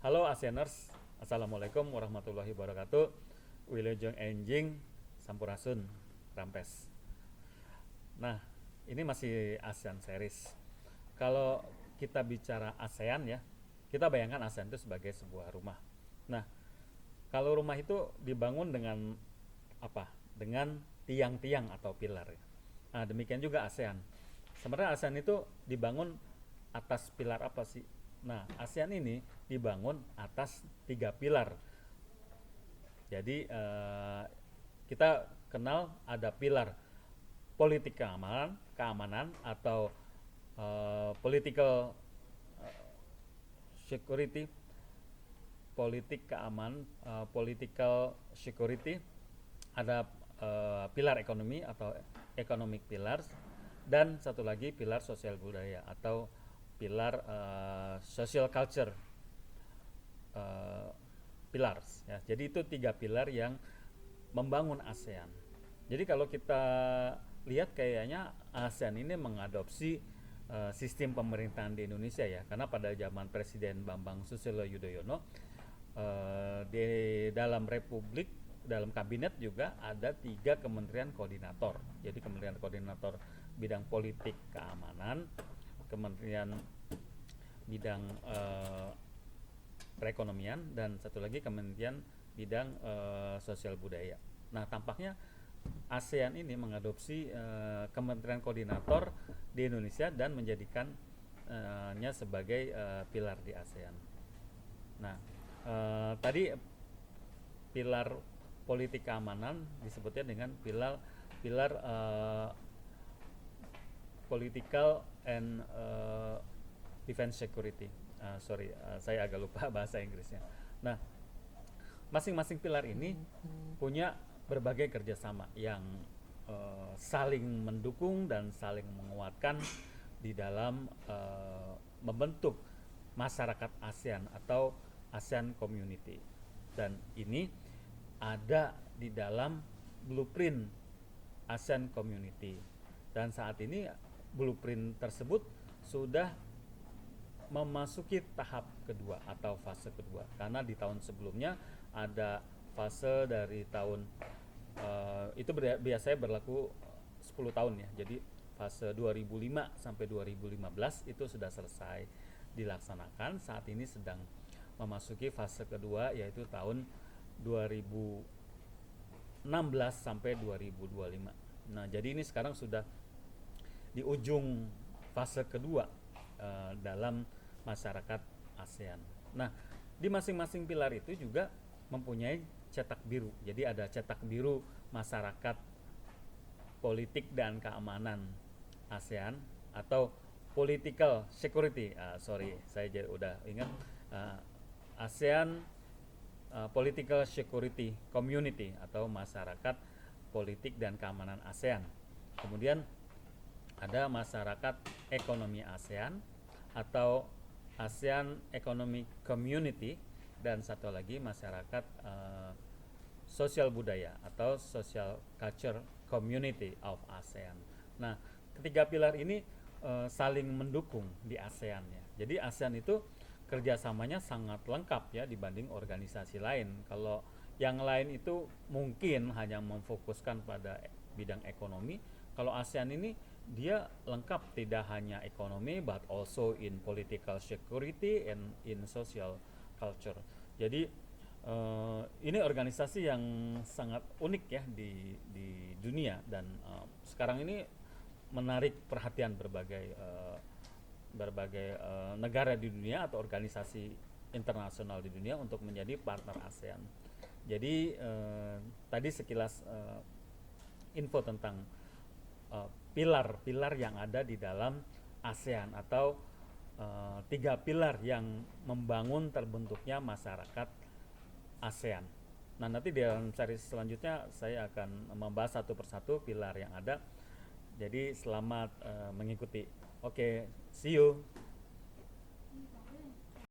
Halo ASEANers, Assalamualaikum warahmatullahi wabarakatuh. Wilujeng Enjing, Sampurasun, Rampes. Nah, ini masih ASEAN series. Kalau kita bicara ASEAN ya, kita bayangkan ASEAN itu sebagai sebuah rumah. Nah, kalau rumah itu dibangun dengan apa? Dengan tiang-tiang atau pilar ya. Nah, demikian juga ASEAN. Sebenarnya ASEAN itu dibangun atas pilar apa sih? Nah, ASEAN ini dibangun atas 3 pilar. Jadi kita kenal ada pilar politik keamanan atau political security, political security, ada pilar ekonomi atau economic pillars, dan satu lagi pilar sosial budaya atau pilar social culture pillars ya. Jadi itu 3 pilar yang membangun ASEAN. Jadi kalau kita lihat kayaknya ASEAN ini mengadopsi sistem pemerintahan di Indonesia ya, karena pada zaman Presiden Bambang Susilo Yudhoyono di dalam Republik, dalam kabinet juga ada 3 kementerian koordinator. Jadi kementerian koordinator bidang politik keamanan, kementerian bidang perekonomian, dan satu lagi kementerian bidang sosial budaya. Nah, tampaknya ASEAN ini mengadopsi kementerian koordinator di Indonesia dan menjadikannya sebagai pilar di ASEAN. Nah, tadi pilar politik keamanan disebutnya dengan pilar political and defense security. Saya agak lupa bahasa Inggrisnya. Nah, masing-masing pilar ini punya berbagai kerjasama yang saling mendukung dan saling menguatkan di dalam membentuk masyarakat ASEAN atau ASEAN Community. Dan ini ada di dalam blueprint ASEAN Community. Dan saat ini blueprint tersebut sudah memasuki tahap kedua atau fase kedua, karena di tahun sebelumnya ada fase dari tahun itu biasanya berlaku 10 tahun ya. Jadi fase 2005 sampai 2015 itu sudah selesai dilaksanakan. Saat ini sedang memasuki fase kedua, yaitu tahun 2016 sampai 2025. Nah, jadi ini sekarang sudah di ujung fase kedua dalam masyarakat ASEAN. Nah, di masing-masing pilar itu juga mempunyai cetak biru. Jadi ada cetak biru masyarakat politik dan keamanan ASEAN atau political security. Saya udah ingat ASEAN Political Security Community atau masyarakat politik dan keamanan ASEAN. Kemudian ada masyarakat ekonomi ASEAN atau ASEAN Economic Community, dan satu lagi masyarakat sosial budaya atau social culture community of ASEAN. Nah, ketiga pilar ini saling mendukung di ASEAN ya. Jadi ASEAN itu kerjasamanya sangat lengkap ya dibanding organisasi lain. Kalau yang lain itu mungkin hanya memfokuskan pada bidang ekonomi, kalau ASEAN ini dia lengkap, tidak hanya ekonomi but also in political security and in social culture. Jadi ini organisasi yang sangat unik ya di dunia, dan sekarang ini menarik perhatian berbagai negara di dunia atau organisasi internasional di dunia untuk menjadi partner ASEAN. Jadi tadi sekilas info tentang pilar-pilar yang ada di dalam ASEAN atau 3 pilar yang membangun terbentuknya masyarakat ASEAN. Nah, nanti di dalam seri selanjutnya saya akan membahas satu persatu pilar yang ada. Jadi selamat mengikuti. Oke, see you.